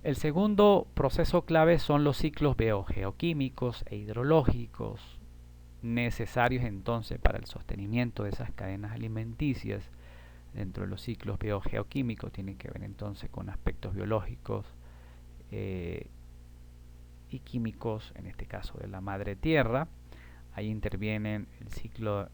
El segundo proceso clave son los ciclos biogeoquímicos e hidrológicos, necesarios entonces para el sostenimiento de esas cadenas alimenticias. Dentro de los ciclos biogeoquímicos tienen que ver entonces con aspectos biológicos y químicos, en este caso de la madre tierra. Ahí intervienen el ciclo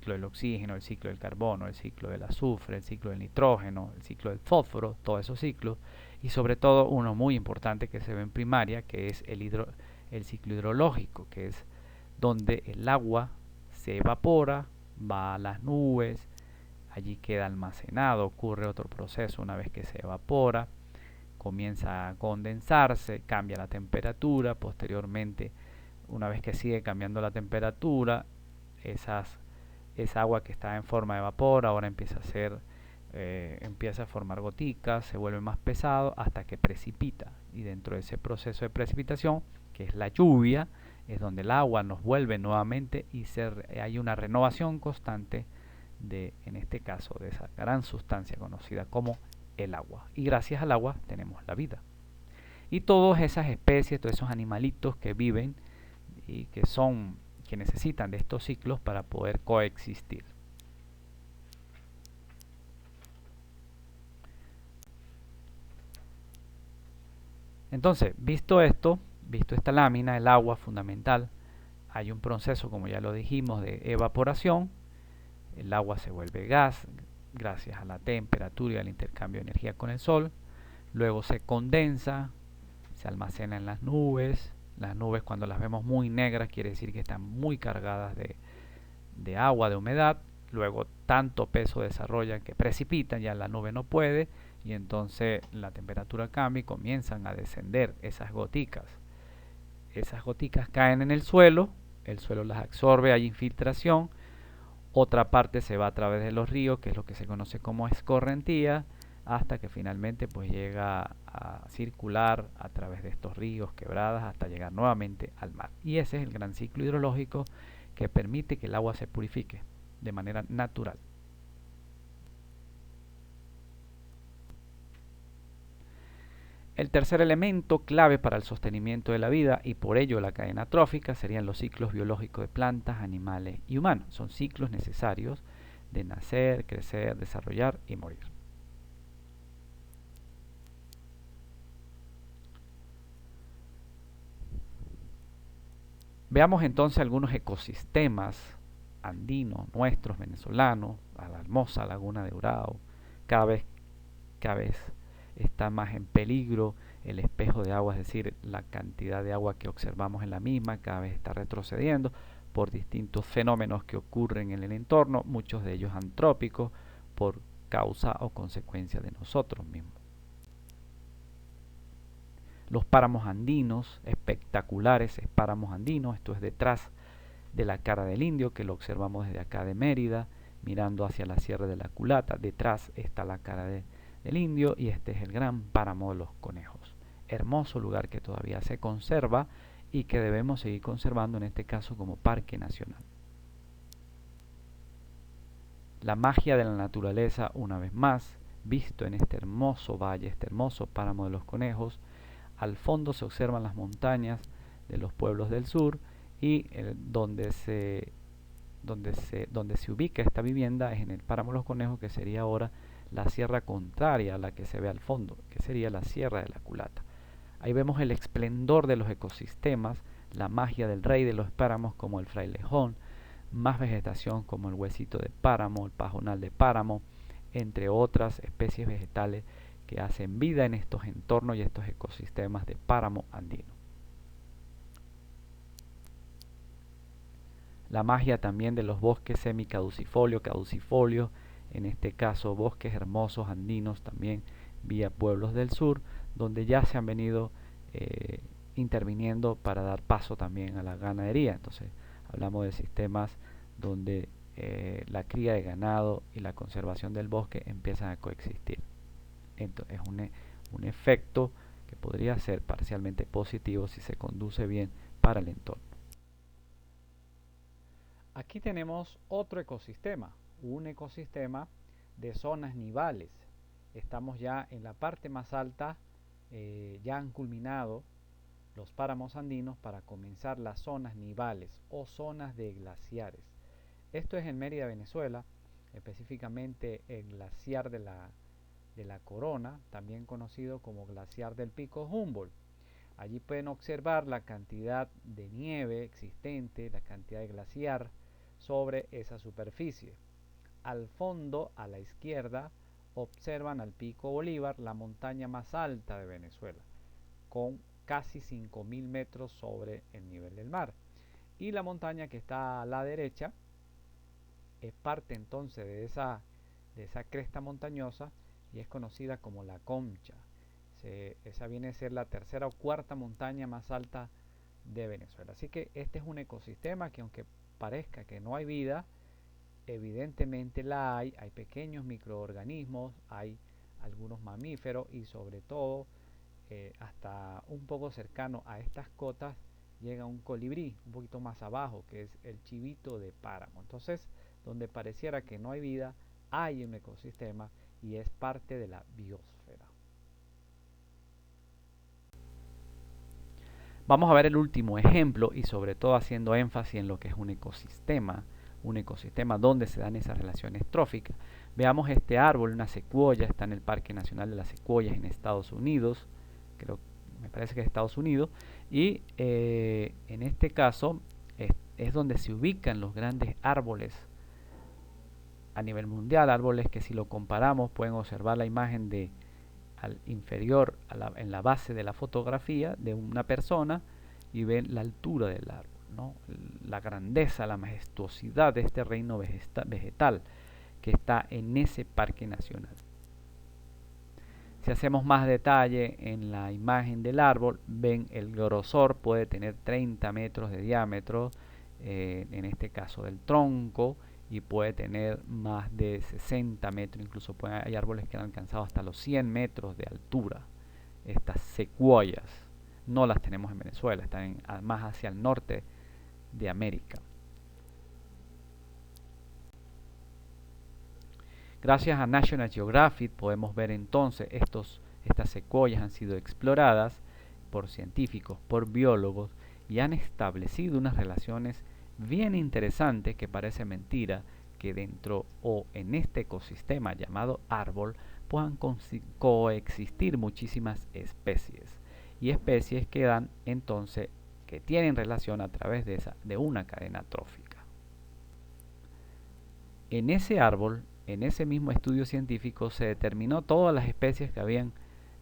del oxígeno, el ciclo del carbono, el ciclo del azufre, el ciclo del nitrógeno, el ciclo del fósforo, todos esos ciclos, y sobre todo uno muy importante que se ve en primaria, que es el ciclo hidrológico, que es donde el agua se evapora, va a las nubes, allí queda almacenado, ocurre otro proceso una vez que se evapora, comienza a condensarse, cambia la temperatura, posteriormente, una vez que sigue cambiando la temperatura, esa agua que está en forma de vapor ahora empieza a formar goticas, se vuelve más pesado hasta que precipita, y dentro de ese proceso de precipitación, que es la lluvia, es donde el agua nos vuelve nuevamente y hay una renovación constante en este caso, de esa gran sustancia conocida como el agua. Y gracias al agua tenemos la vida. Y todas esas especies, todos esos animalitos que viven y que necesitan de estos ciclos para poder coexistir. Entonces, visto esto, visto esta lámina, el agua fundamental, hay un proceso, como ya lo dijimos, de evaporación. El agua se vuelve gas gracias a la temperatura y al intercambio de energía con el sol. Luego se condensa, se almacena en las nubes. Las nubes, cuando las vemos muy negras, quiere decir que están muy cargadas de agua, de humedad. Luego tanto peso desarrollan que precipitan, ya la nube no puede, y entonces la temperatura cambia y comienzan a descender esas goticas. Esas goticas caen en el suelo las absorbe, hay infiltración. Otra parte se va a través de los ríos, que es lo que se conoce como escorrentía, hasta que finalmente pues llega a circular a través de estos ríos, quebradas, hasta llegar nuevamente al mar. Y ese es el gran ciclo hidrológico que permite que el agua se purifique de manera natural. El tercer elemento clave para el sostenimiento de la vida y por ello la cadena trófica serían los ciclos biológicos de plantas, animales y humanos. Son ciclos necesarios de nacer, crecer, desarrollar y morir. Veamos entonces algunos ecosistemas andinos, nuestros, venezolanos, a la hermosa laguna de Urao. Cada vez está más en peligro el espejo de agua, es decir, la cantidad de agua que observamos en la misma cada vez está retrocediendo por distintos fenómenos que ocurren en el entorno, muchos de ellos antrópicos, por causa o consecuencia de nosotros mismos. Los páramos andinos, espectaculares páramos andinos, esto es detrás de la cara del indio, que lo observamos desde acá de Mérida, mirando hacia la Sierra de la Culata. Detrás está la cara del indio y este es el gran páramo de los conejos. Hermoso lugar que todavía se conserva y que debemos seguir conservando, en este caso como parque nacional. La magia de la naturaleza, una vez más, visto en este hermoso valle, este hermoso páramo de los conejos. Al fondo se observan las montañas de los pueblos del sur y donde se ubica esta vivienda es en el páramo de los conejos, que sería ahora la sierra contraria a la que se ve al fondo, que sería la Sierra de la Culata. Ahí vemos el esplendor de los ecosistemas, la magia del rey de los páramos como el frailejón, más vegetación como el huesito de páramo, el pajonal de páramo, entre otras especies vegetales que hacen vida en estos entornos y estos ecosistemas de páramo andino. La magia también de los bosques semicaducifolio, caducifolio, en este caso bosques hermosos andinos también vía pueblos del sur, donde ya se han venido interviniendo para dar paso también a la ganadería. Entonces hablamos de sistemas donde la cría de ganado y la conservación del bosque empiezan a coexistir. Entonces es un efecto que podría ser parcialmente positivo si se conduce bien para el entorno. Aquí tenemos otro ecosistema, un ecosistema de zonas nivales. Estamos ya en la parte más alta ya han culminado los páramos andinos para comenzar las zonas nivales o zonas de glaciares. Esto es en Mérida, Venezuela, específicamente el glaciar de la Corona, también conocido como glaciar del Pico Humboldt. Allí pueden observar la cantidad de nieve existente, la cantidad de glaciar sobre esa superficie. Al fondo, a la izquierda, observan al Pico Bolívar, la montaña más alta de Venezuela, con casi 5.000 metros sobre el nivel del mar. Y la montaña que está a la derecha es parte entonces de esa cresta montañosa y es conocida como la Concha. Esa viene a ser la tercera o cuarta montaña más alta de Venezuela. Así que este es un ecosistema que, aunque parezca que no hay vida, evidentemente la hay pequeños microorganismos, hay algunos mamíferos y sobre todo hasta un poco cercano a estas cotas llega un colibrí un poquito más abajo, que es el chivito de páramo. Entonces, donde pareciera que no hay vida, hay un ecosistema y es parte de la biosfera. Vamos a ver el último ejemplo y sobre todo haciendo énfasis en lo que es un ecosistema donde se dan esas relaciones tróficas. Veamos este árbol, una secuoya, está en el Parque Nacional de las Secuoyas en Estados Unidos, me parece que es Estados Unidos, y en este caso es donde se ubican los grandes árboles a nivel mundial, árboles que si lo comparamos pueden observar la imagen de al inferior en la base de la fotografía de una persona y ven la altura del árbol, ¿no? La grandeza, la majestuosidad de este reino vegetal que está en ese parque nacional. Si hacemos más detalle en la imagen del árbol, ven el grosor puede tener 30 metros de diámetro, en este caso del tronco, y puede tener más de 60 metros, incluso hay árboles que han alcanzado hasta los 100 metros de altura. Estas secuoyas no las tenemos en Venezuela, están más hacia el norte de América. Gracias a National Geographic podemos ver entonces estas secuoyas han sido exploradas por científicos, por biólogos y han establecido unas relaciones bien interesante que parece mentira que dentro o en este ecosistema llamado árbol puedan coexistir muchísimas especies y especies que dan entonces que tienen relación a través de una cadena trófica. En ese árbol, en ese mismo estudio científico se determinó todas las especies que habían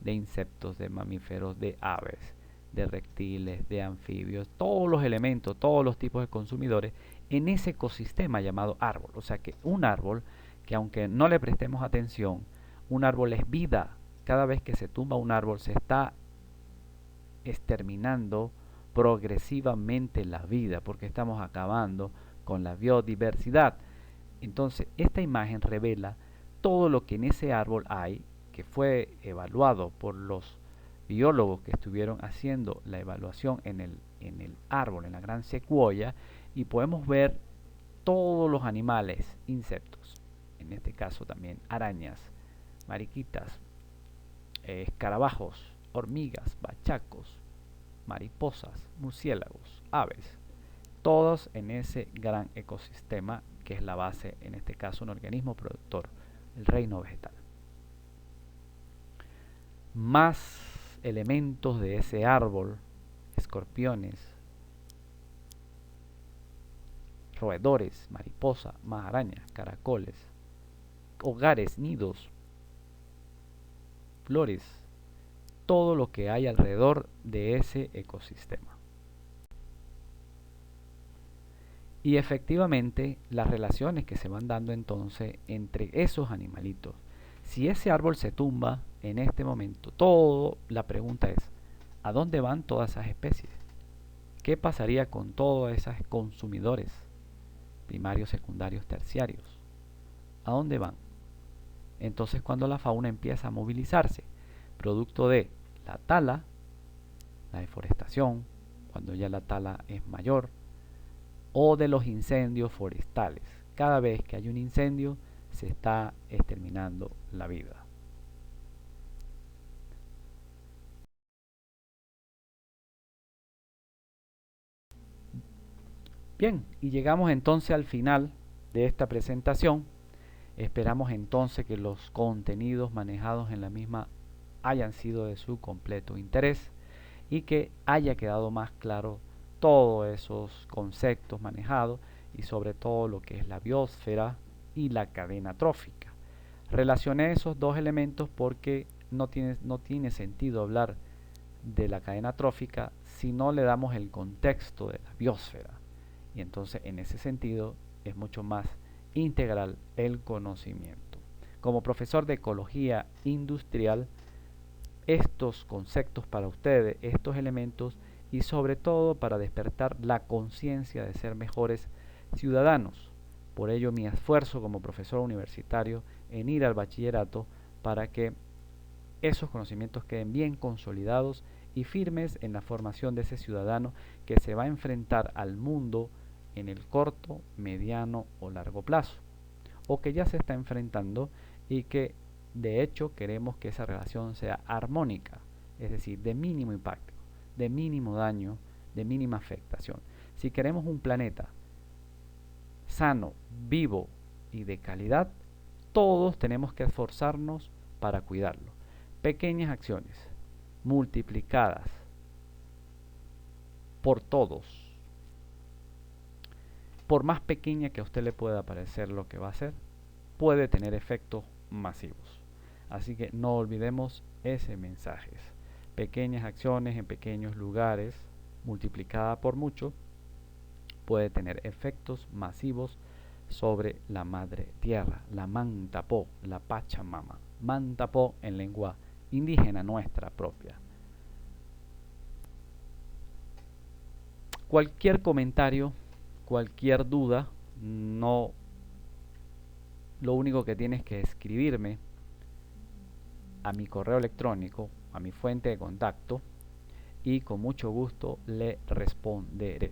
de insectos, de mamíferos, de aves, de reptiles, de anfibios, todos los elementos, todos los tipos de consumidores en ese ecosistema llamado árbol. O sea que un árbol, que aunque no le prestemos atención, un árbol es vida. Cada vez que se tumba un árbol se está exterminando progresivamente la vida porque estamos acabando con la biodiversidad. Entonces esta imagen revela todo lo que en ese árbol hay, que fue evaluado por los biólogos que estuvieron haciendo la evaluación en el árbol, en la gran secuoya, y podemos ver todos los animales, insectos, en este caso también arañas, mariquitas, escarabajos, hormigas, bachacos, mariposas, murciélagos, aves, todos en ese gran ecosistema que es la base, en este caso un organismo productor, el reino vegetal. Más elementos de ese árbol, escorpiones, roedores, mariposas, más arañas, caracoles, hogares, nidos, flores, todo lo que hay alrededor de ese ecosistema. Y efectivamente las relaciones que se van dando entonces entre esos animalitos. Si ese árbol se tumba en este momento, la pregunta es, ¿a dónde van todas esas especies? ¿Qué pasaría con todos esos consumidores primarios, secundarios, terciarios? ¿A dónde van? Entonces cuando la fauna empieza a movilizarse, producto de la tala, la deforestación, cuando ya la tala es mayor, o de los incendios forestales. Cada vez que hay un incendio se está exterminando la vida. Bien, y llegamos entonces al final de esta presentación. Esperamos entonces que los contenidos manejados en la misma hayan sido de su completo interés y que haya quedado más claro todos esos conceptos manejados y sobre todo lo que es la biosfera y la cadena trófica. Relacioné esos dos elementos porque no tiene sentido hablar de la cadena trófica si no le damos el contexto de la biosfera. Y entonces en ese sentido es mucho más integral el conocimiento. Como profesor de ecología industrial, estos conceptos para ustedes, estos elementos y sobre todo para despertar la conciencia de ser mejores ciudadanos. Por ello mi esfuerzo como profesor universitario en ir al bachillerato para que esos conocimientos queden bien consolidados y firmes en la formación de ese ciudadano que se va a enfrentar al mundo en el corto, mediano o largo plazo, o que ya se está enfrentando y que de hecho queremos que esa relación sea armónica, es decir, de mínimo impacto, de mínimo daño, de mínima afectación. Si queremos un planeta sano, vivo y de calidad, todos tenemos que esforzarnos para cuidarlo. Pequeñas acciones multiplicadas por todos, por más pequeña que a usted le pueda parecer lo que va a hacer, puede tener efectos masivos. Así que no olvidemos ese mensaje. Pequeñas acciones en pequeños lugares, multiplicada por mucho, puede tener efectos masivos sobre la madre tierra, la Mantapó, la Pachamama. Mantapó en lengua indígena nuestra propia. Cualquier comentario, cualquier duda, no, lo único que tienes que escribirme a mi correo electrónico, a mi fuente de contacto, y con mucho gusto le responderé.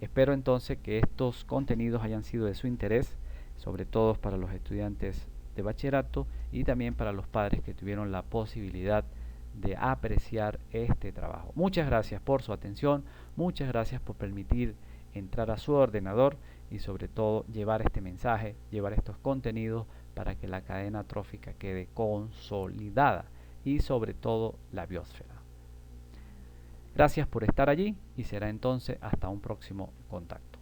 Espero entonces que estos contenidos hayan sido de su interés, sobre todo para los estudiantes de bachillerato y también para los padres que tuvieron la posibilidad de apreciar este trabajo. Muchas gracias por su atención, muchas gracias por permitir entrar a su ordenador y sobre todo llevar este mensaje, llevar estos contenidos para que la cadena trófica quede consolidada y sobre todo la biosfera. Gracias por estar allí y será entonces hasta un próximo contacto.